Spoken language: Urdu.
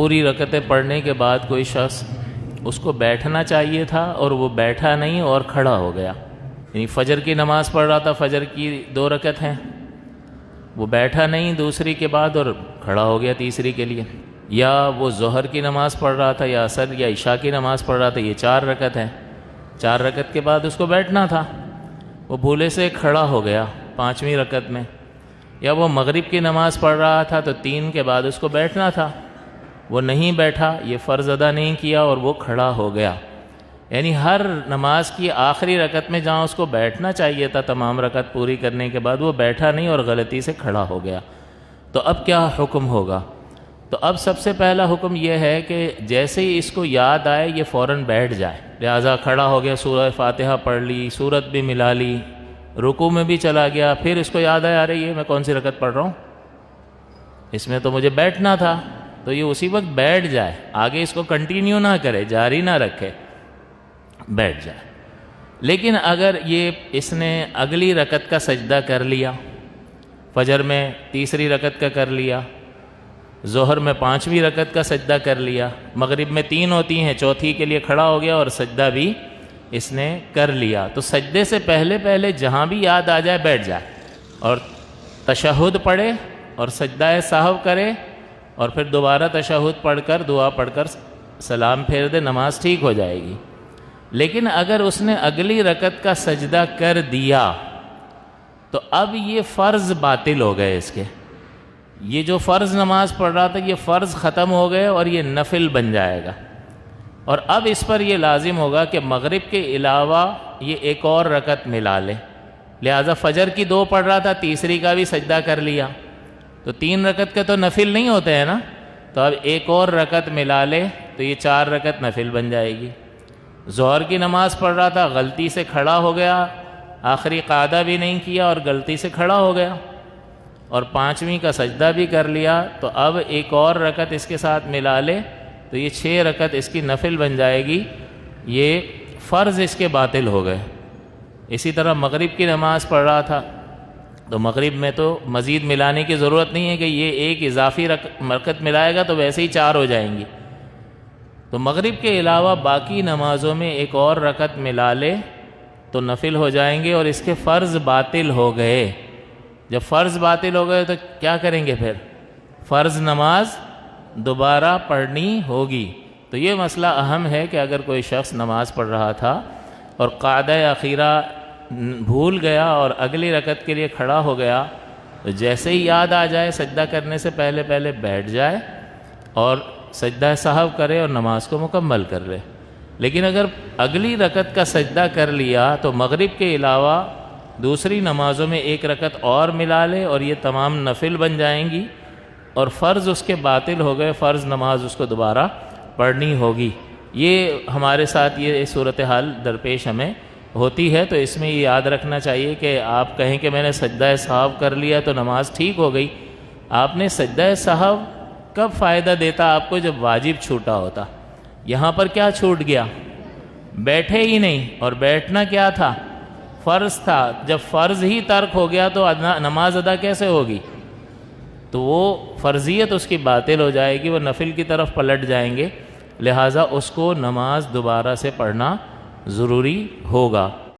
پوری رکعتیں پڑھنے کے بعد کوئی شخص اس کو بیٹھنا چاہیے تھا اور وہ بیٹھا نہیں اور کھڑا ہو گیا، یعنی فجر کی نماز پڑھ رہا تھا، فجر کی 2 رکعت ہیں، وہ بیٹھا نہیں دوسری کے بعد اور کھڑا ہو گیا تیسری کے لیے، یا وہ ظہر کی نماز پڑھ رہا تھا یا عصر یا عشاء کی نماز پڑھ رہا تھا، یہ 4 رکعت ہیں، 4 رکعت کے بعد اس کو بیٹھنا تھا، وہ بھولے سے کھڑا ہو گیا 5ویں رکعت میں، یا وہ مغرب کی نماز پڑھ رہا تھا تو 3 کے بعد اس کو بیٹھنا تھا، وہ نہیں بیٹھا، یہ فرض ادا نہیں کیا اور وہ کھڑا ہو گیا، یعنی ہر نماز کی آخری رکعت میں جہاں اس کو بیٹھنا چاہیے تھا تمام رکعت پوری کرنے کے بعد وہ بیٹھا نہیں اور غلطی سے کھڑا ہو گیا، تو اب کیا حکم ہوگا؟ تو اب سب سے پہلا حکم یہ ہے کہ جیسے ہی اس کو یاد آئے یہ فوراً بیٹھ جائے، لہٰذا کھڑا ہو گیا، سورہ فاتحہ پڑھ لی، سورت بھی ملا لی، رکوع میں بھی چلا گیا، پھر اس کو یاد آیا ارے یہ میں کون سی رکعت پڑھ رہا ہوں، اس میں تو مجھے بیٹھنا تھا، تو یہ اسی وقت بیٹھ جائے، آگے اس کو کنٹینیو نہ کرے، جاری نہ رکھے، بیٹھ جائے۔ لیکن اگر یہ اس نے اگلی رکعت کا سجدہ کر لیا، فجر میں تیسری رکعت کا کر لیا، ظہر میں 5ویں رکعت کا سجدہ کر لیا، مغرب میں 3 ہوتی ہیں، چوتھی کے لیے کھڑا ہو گیا اور سجدہ بھی اس نے کر لیا، تو سجدے سے پہلے جہاں بھی یاد آ جائے بیٹھ جائے اور تشہد پڑھے اور سجدہ سہو کرے اور پھر دوبارہ تشہد پڑھ کر دعا پڑھ کر سلام پھیر دے، نماز ٹھیک ہو جائے گی۔ لیکن اگر اس نے اگلی رکعت کا سجدہ کر دیا تو اب یہ فرض باطل ہو گئے، اس کے یہ جو فرض نماز پڑھ رہا تھا یہ فرض ختم ہو گئے اور یہ نفل بن جائے گا، اور اب اس پر یہ لازم ہوگا کہ مغرب کے علاوہ یہ ایک اور رکعت ملا لے، لہذا فجر کی 2 پڑھ رہا تھا، تیسری کا بھی سجدہ کر لیا، تو 3 رکعت کے تو نفل نہیں ہوتے ہیں نا، تو اب ایک اور رکعت ملا لے تو یہ 4 رکعت نفل بن جائے گی۔ ظہر کی نماز پڑھ رہا تھا، غلطی سے کھڑا ہو گیا، آخری قاعدہ بھی نہیں کیا اور غلطی سے کھڑا ہو گیا، اور 5ویں کا سجدہ بھی کر لیا، تو اب ایک اور رکعت اس کے ساتھ ملا لے تو یہ 6 رکعت اس کی نفل بن جائے گی، یہ فرض اس کے باطل ہو گئے۔ اسی طرح مغرب کی نماز پڑھ رہا تھا تو مغرب میں تو مزید ملانے کی ضرورت نہیں ہے کہ یہ ایک اضافی رکعت ملائے گا تو ویسے ہی 4 ہو جائیں گی، تو مغرب کے علاوہ باقی نمازوں میں ایک اور رکعت ملا لے تو نفل ہو جائیں گے اور اس کے فرض باطل ہو گئے۔ جب فرض باطل ہو گئے تو کیا کریں گے؟ پھر فرض نماز دوبارہ پڑھنی ہوگی۔ تو یہ مسئلہ اہم ہے کہ اگر کوئی شخص نماز پڑھ رہا تھا اور قاعدہ اخیرہ بھول گیا اور اگلی رکعت کے لیے کھڑا ہو گیا تو جیسے ہی یاد آ جائے سجدہ کرنے سے پہلے بیٹھ جائے اور سجدہ سہو کرے اور نماز کو مکمل کر لے۔ لیکن اگر اگلی رکعت کا سجدہ کر لیا تو مغرب کے علاوہ دوسری نمازوں میں ایک رکعت اور ملا لے اور یہ تمام نفل بن جائیں گی اور فرض اس کے باطل ہو گئے، فرض نماز اس کو دوبارہ پڑھنی ہوگی۔ یہ ہمارے ساتھ یہ صورتحال درپیش ہمیں ہوتی ہے، تو اس میں یہ یاد رکھنا چاہیے کہ آپ کہیں کہ میں نے سجدہ سہو کر لیا تو نماز ٹھیک ہو گئی، آپ نے سجدہ سہو کب فائدہ دیتا آپ کو؟ جب واجب چھوٹا ہوتا۔ یہاں پر کیا چھوٹ گیا؟ بیٹھے ہی نہیں، اور بیٹھنا کیا تھا؟ فرض تھا۔ جب فرض ہی ترک ہو گیا تو نماز ادا کیسے ہوگی؟ تو وہ فرضیت اس کی باطل ہو جائے گی، وہ نفل کی طرف پلٹ جائیں گے، لہٰذا اس کو نماز دوبارہ سے پڑھنا ضروری ہوگا۔